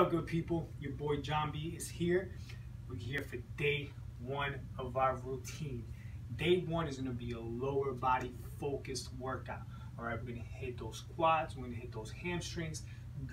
up, good people? Your boy John B is here. We're here for day one of our routine. Day one is going to be a lower body focused workout. All right, we're going to hit those quads, we're going to hit those hamstrings,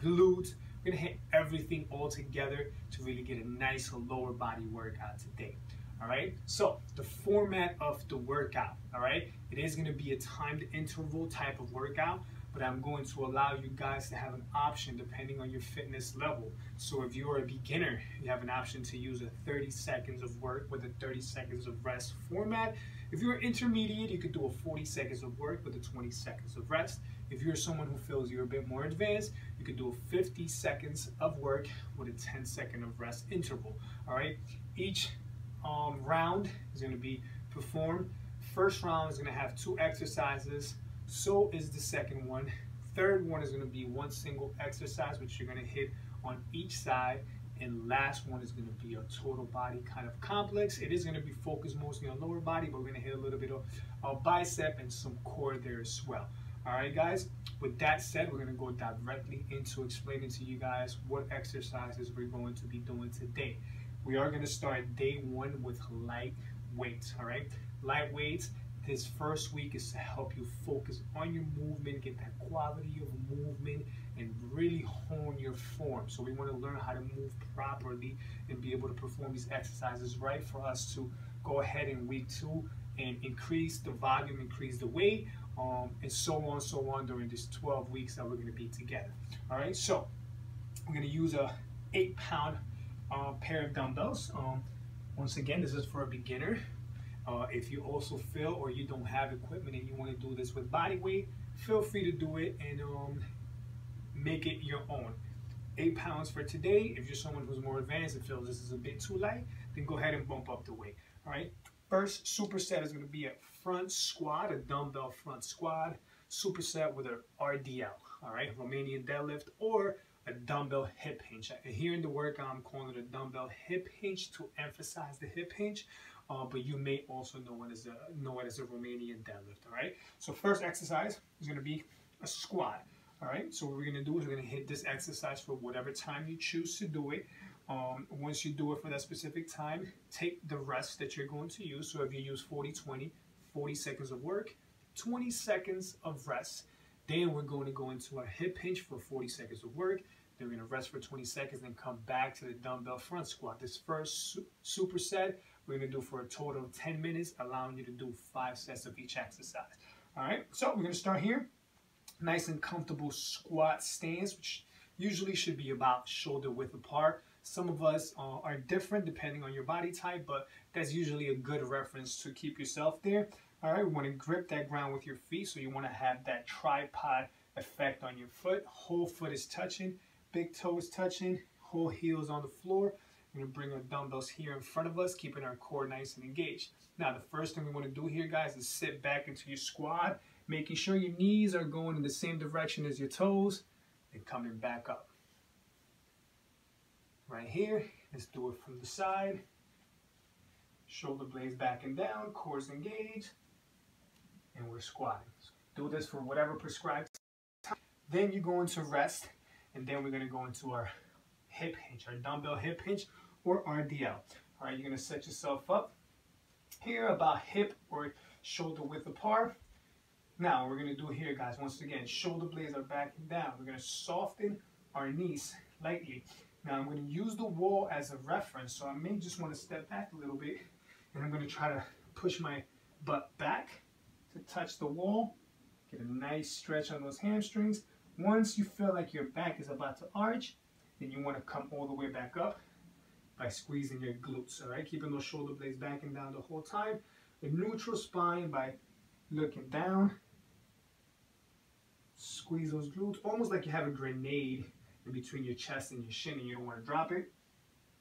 glutes. We're going to hit everything all together to really get a nice lower body workout today. All right, so the format of the workout, all right, it is going to be a timed interval type of workout, but I'm going to allow you guys to have an option depending on your fitness level. So if you're a beginner, you have an option to use a 30 seconds of work with a 30 seconds of rest format. If you're intermediate, you could do a 40 seconds of work with a 20 seconds of rest. If you're someone who feels you're a bit more advanced, you could do a 50 seconds of work with a 10-second of rest interval. All right, each round is going to be performed. First round is going to have 2 exercises. So is the second one. Third one is going to be one single exercise, which you're going to hit on each side. And last one is going to be a total body kind of complex. It is going to be focused mostly on lower body, but we're going to hit a little bit of bicep and some core there as well. All right, guys. With that said, we're going to go directly into explaining to you guys what exercises we're going to be doing today. We are going to start day one with light weights. All right, light weights. This first week is to help you focus on your movement, get that quality of movement, and really hone your form. So we want to learn how to move properly and be able to perform these exercises right for us to go ahead in week 2 and increase the volume, increase the weight, and so on during these 12 weeks that we're going to be together. All right, so I'm going to use a 8-pound pair of dumbbells. Once again, this is for a beginner. If you also feel or you don't have equipment and you want to do this with body weight, feel free to do it and make it your own. 8 pounds for today. If you're someone who's more advanced and feels this is a bit too light, then go ahead and bump up the weight. All right. First superset is going to be a front squat, a dumbbell front squat. Superset with an RDL. All right, Romanian deadlift or a dumbbell hip hinge. Here in the workout, I'm calling it a dumbbell hip hinge to emphasize the hip hinge. But you may also know it as a Romanian deadlift. All right. So first exercise is going to be a squat. All right. So what we're going to do is we're going to hit this exercise for whatever time you choose to do it. Once you do it for that specific time, take the rest that you're going to use. So if you use 40-20, 40 seconds of work, 20 seconds of rest. Then we're going to go into a hip hinge for 40 seconds of work. Then we're going to rest for 20 seconds, then come back to the dumbbell front squat. This first superset we're going to do for a total of 10 minutes, allowing you to do 5 sets of each exercise. All right, so we're going to start here. Nice and comfortable squat stance, which usually should be about shoulder width apart. Some of us are different depending on your body type, but that's usually a good reference to keep yourself there. All right, we want to grip that ground with your feet, so you want to have that tripod effect on your foot. Whole foot is touching, big toes touching, whole heels on the floor. We're going to bring our dumbbells here in front of us, keeping our core nice and engaged. Now, the first thing we want to do here, guys, is sit back into your squat, making sure your knees are going in the same direction as your toes, and coming back up. Right here, let's do it from the side. Shoulder blades back and down, core's engaged, and we're squatting. So do this for whatever prescribed time. Then you go into rest, and then we're going to go into our hip hinge, our dumbbell hip hinge, or RDL. All right, you're going to set yourself up here about hip or shoulder width apart. Now, what we're going to do here, guys, once again, shoulder blades are back and down. We're going to soften our knees lightly. Now, I'm going to use the wall as a reference, so I may just want to step back a little bit, and I'm going to try to push my butt back to touch the wall. Get a nice stretch on those hamstrings. Once you feel like your back is about to arch, then you want to come all the way back up by squeezing your glutes, all right? Keeping those shoulder blades back and down the whole time. A neutral spine by looking down. Squeeze those glutes, almost like you have a grenade in between your chest and your shin and you don't want to drop it.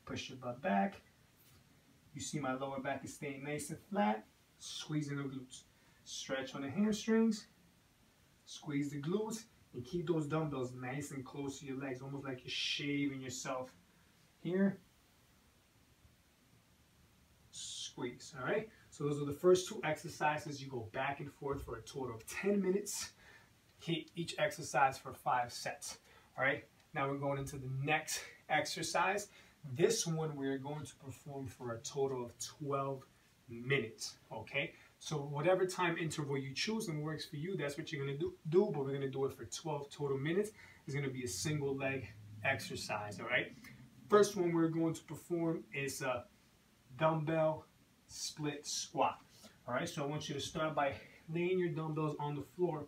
Push your butt back. You see my lower back is staying nice and flat. Squeezing the glutes. Stretch on the hamstrings. Squeeze the glutes. And keep those dumbbells nice and close to your legs, almost like you're shaving yourself here. Squeeze, all right? So those are the first 2 exercises. You go back and forth for a total of 10 minutes. Hit each exercise for 5 sets, all right? Now we're going into the next exercise. This one we're going to perform for a total of 12 minutes, okay? So whatever time interval you choose and works for you, that's what you're gonna do, but we're gonna do it for 12 total minutes. It's gonna be a single leg exercise, all right? First one we're going to perform is a dumbbell split squat, all right? So I want you to start by laying your dumbbells on the floor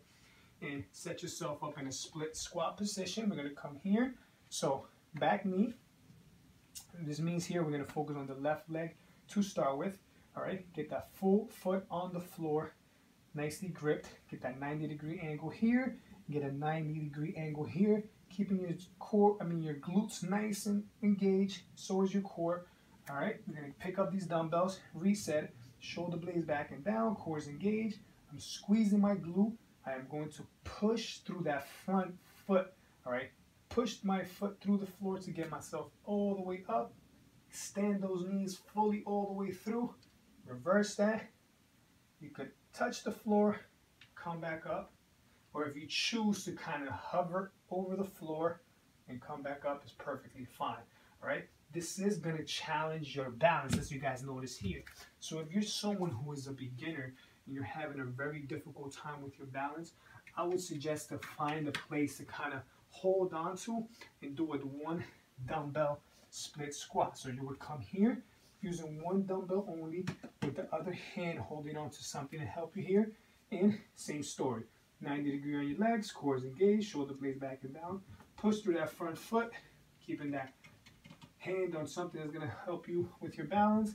and set yourself up in a split squat position. We're gonna come here, so back knee. This means here we're gonna focus on the left leg to start with. All right, get that full foot on the floor, nicely gripped. Get that 90-degree angle here. Get a 90-degree angle here, keeping your core, your glutes nice and engaged. So is your core. All right, we're gonna pick up these dumbbells, reset, shoulder blades back and down, core is engaged. I'm squeezing my glute. I am going to push through that front foot. All right, push my foot through the floor to get myself all the way up. Extend those knees fully all the way through. Reverse that. You could touch the floor, come back up, or if you choose to kind of hover over the floor and come back up, is perfectly fine. All right, this is going to challenge your balance, as you guys notice here. So if you're someone who is a beginner and you're having a very difficult time with your balance, I would suggest to find a place to kind of hold on to and do it one dumbbell split squat. So you would come here using one dumbbell only, with the other hand holding on to something to help you here, and same story. 90-degree on your legs, core is engaged, shoulder blades back and down. Push through that front foot, keeping that hand on something that's gonna help you with your balance,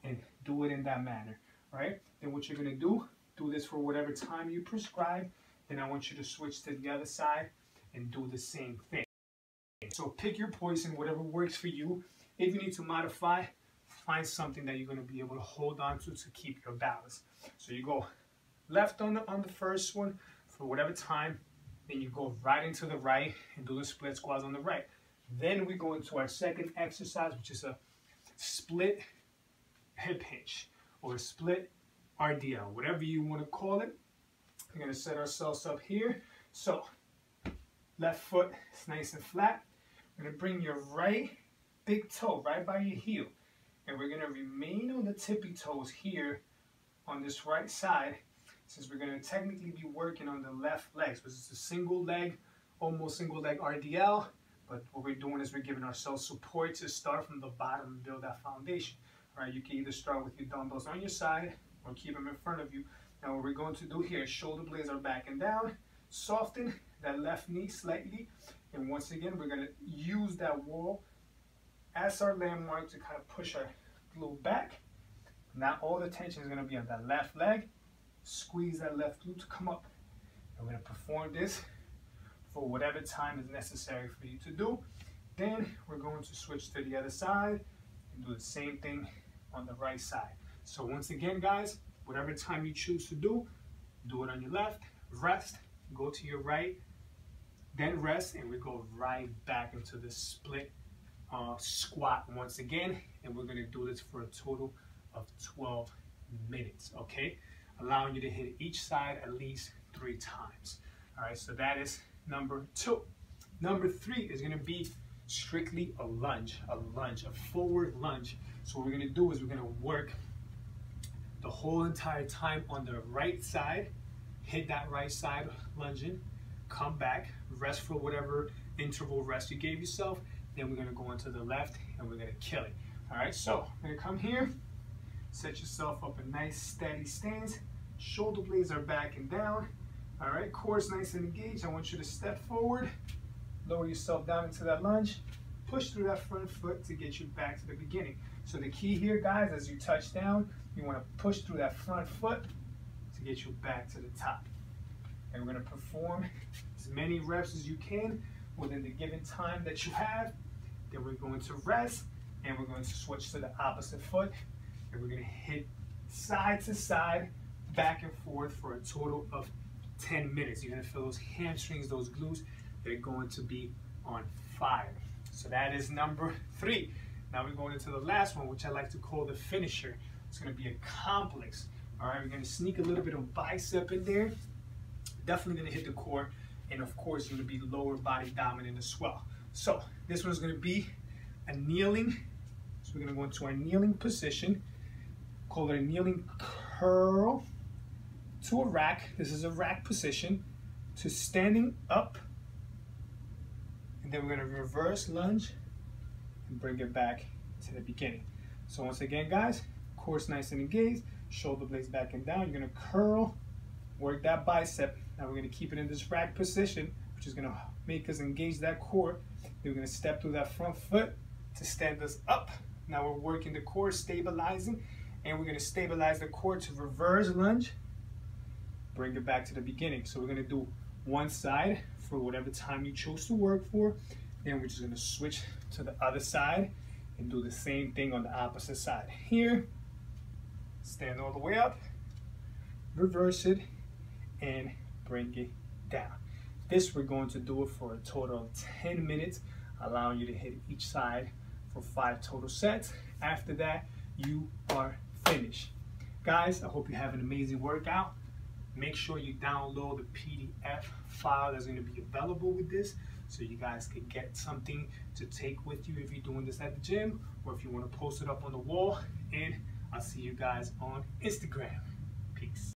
and do it in that manner, right? Then what you're gonna do this for whatever time you prescribe. Then I want you to switch to the other side and do the same thing. So pick your poison, whatever works for you. If you need to modify, find something that you're going to be able to hold on to keep your balance. So you go left on the first one for whatever time, then you go right into the right and do the split squats on the right. Then we go into our second exercise, which is a split hip hinge or a split RDL, whatever you want to call it. We're going to set ourselves up here. So left foot is nice and flat. We're going to bring your right big toe right by your heel, and we're going to remain on the tippy toes here on this right side, since we're going to technically be working on the left leg. So it's a single leg, almost single leg RDL, but what we're doing is we're giving ourselves support to start from the bottom and build that foundation. All right, you can either start with your dumbbells on your side or keep them in front of you. Now what we're going to do here is shoulder blades are back and down, soften that left knee slightly, and once again we're going to use that wall as our landmark to kind of push our glute back. Now all the tension is going to be on that left leg. Squeeze that left glute to come up. And we're going to perform this for whatever time is necessary for you to do. Then we're going to switch to the other side and do the same thing on the right side. So once again, guys, whatever time you choose to do it on your left, rest, go to your right, then rest, and we go right back into the split squat once again, and we're going to do this for a total of 12 minutes, okay? Allowing you to hit each side at least 3 times. All right, so that is number 2. Number 3 is going to be strictly a lunge, a forward lunge. So what we're going to do is we're going to work the whole entire time on the right side, hit that right side lunging, come back, rest for whatever interval rest you gave yourself. Then we're going to go into the left and we're going to kill it. All right, so I'm going to come here, set yourself up a nice steady stance. Shoulder blades are back and down. All right, core is nice and engaged. I want you to step forward, lower yourself down into that lunge, push through that front foot to get you back to the beginning. So the key here, guys, as you touch down, you want to push through that front foot to get you back to the top. And we're going to perform as many reps as you can within the given time that you have. Then we're going to rest, and we're going to switch to the opposite foot, and we're going to hit side to side, back and forth for a total of 10 minutes. You're going to feel those hamstrings, those glutes, they're going to be on fire. So that is number 3. Now we're going into the last one, which I like to call the finisher. It's going to be a complex. All right, we're going to sneak a little bit of bicep in there. Definitely going to hit the core. and of course you're going to be lower body dominant as well. So this one's going to be a kneeling. So we're going to go into our kneeling position. Call it a kneeling curl to a rack. This is a rack position to standing up, and then we're going to reverse lunge and bring it back to the beginning. So once again, guys, core nice and engaged, shoulder blades back and down. You're going to curl, work that bicep. Now we're going to keep it in this rack position, which is going to make us engage that core. Then we're going to step through that front foot to stand us up. Now we're working the core, stabilizing, and we're going to stabilize the core to reverse lunge, bring it back to the beginning. So we're going to do one side for whatever time you chose to work for. Then we're just going to switch to the other side and do the same thing on the opposite side. Here, stand all the way up, reverse it, and bring it down. This we're going to do it for a total of 10 minutes, allowing you to hit each side for 5 total sets. After that, you are finished. Guys, I hope you have an amazing workout. Make sure you download the PDF file that's going to be available with this, so you guys can get something to take with you if you're doing this at the gym, or if you want to post it up on the wall. And I'll see you guys on Instagram.